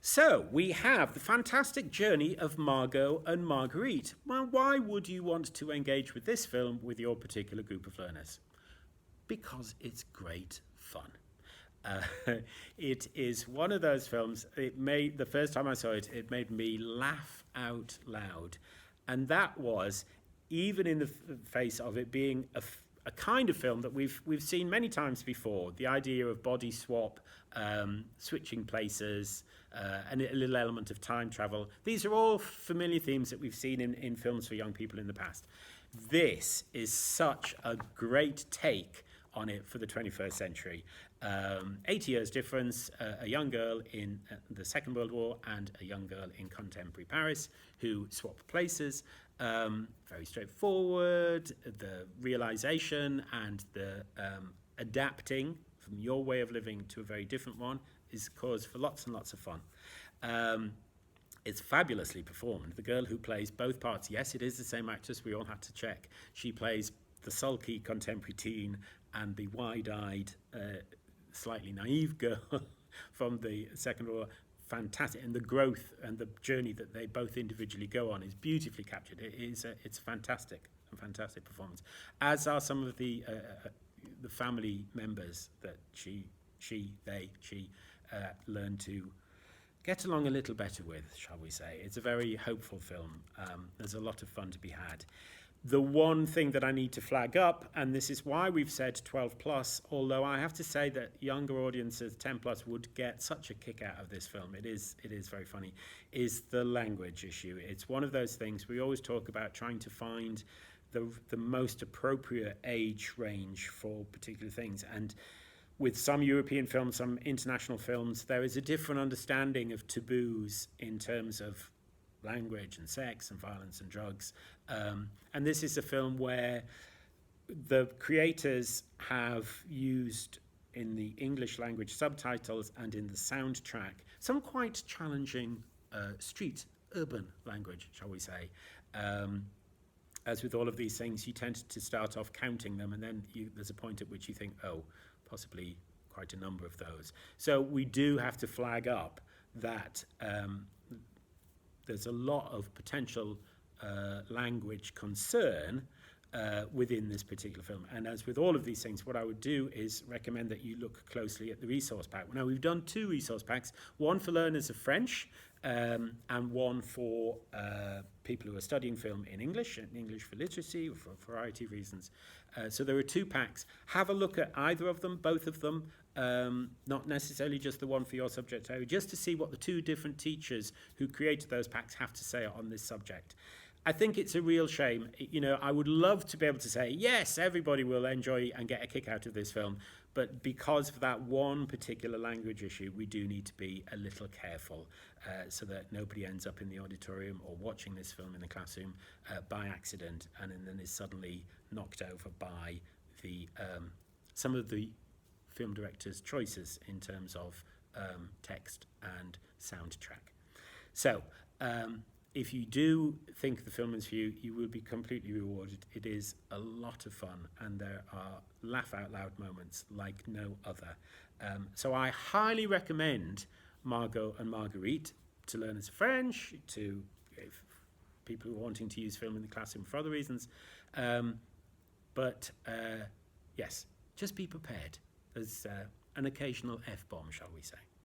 So we have the fantastic journey of Margot and Marguerite. Well, why would you want to engage with this film with your particular group of learners? Because it's great fun. Uh, it is one of those films. The first time I saw it, it made me laugh out loud, and that was even in the face of it being a kind of film that we've seen many times before. The idea of body swap, switching places, and a little element of time travel. These are all familiar themes that we've seen in films for young people in the past. This is such a great take on it for the 21st century. 80 years difference, a young girl in the Second World War and a young girl in contemporary Paris who swap places. Very straightforward, the realization and the adapting from your way of living to a very different one is cause for lots and lots of fun. It's fabulously performed. The girl who plays both parts, yes, it is the same actress, we all had to check. She plays the sulky contemporary teen and the wide-eyed, slightly naive girl from the Second World War. Fantastic, and the growth and the journey that they both individually go on is beautifully captured. It's fantastic, a fantastic performance. As are some of the family members that she learn to get along a little better with, shall we say. It's a very hopeful film. There's a lot of fun to be had. The one thing that I need to flag up, and this is why we've said 12 plus, although I have to say that younger audiences, 10 plus, would get such a kick out of this film. It is very funny, is the language issue. It's one of those things we always talk about, trying to find the most appropriate age range for particular things. And with some European films, some international films, there is a different understanding of taboos in terms of language and sex and violence and drugs. And this is a film where the creators have used in the English language subtitles and in the soundtrack some quite challenging urban language, shall we say. As with all of these things, you tend to start off counting them, and then there's a point at which you think, oh, possibly quite a number of those. So we do have to flag up that there's a lot of potential language concern within this particular film. And as with all of these things, what I would do is recommend that you look closely at the resource pack. Now, we've done 2 resource packs, one for learners of French and one for people who are studying film in English for literacy, for a variety of reasons. So there are 2 packs. Have a look at either of them, both of them, not necessarily just the one for your subject area, just to see what the 2 different teachers who created those packs have to say on this subject. I think it's a real shame. You know, I would love to be able to say, yes, everybody will enjoy and get a kick out of this film, but because of that one particular language issue, we do need to be a little careful so that nobody ends up in the auditorium or watching this film in the classroom by accident and then is suddenly knocked over by the some of the film director's choices in terms of text and soundtrack. So, if you do think the film is for you, you will be completely rewarded. It is a lot of fun, and there are laugh-out-loud moments like no other. So I highly recommend Margot and Marguerite to learners of French, to people who are wanting to use film in the classroom for other reasons. But yes, just be prepared. There's an occasional F-bomb, shall we say.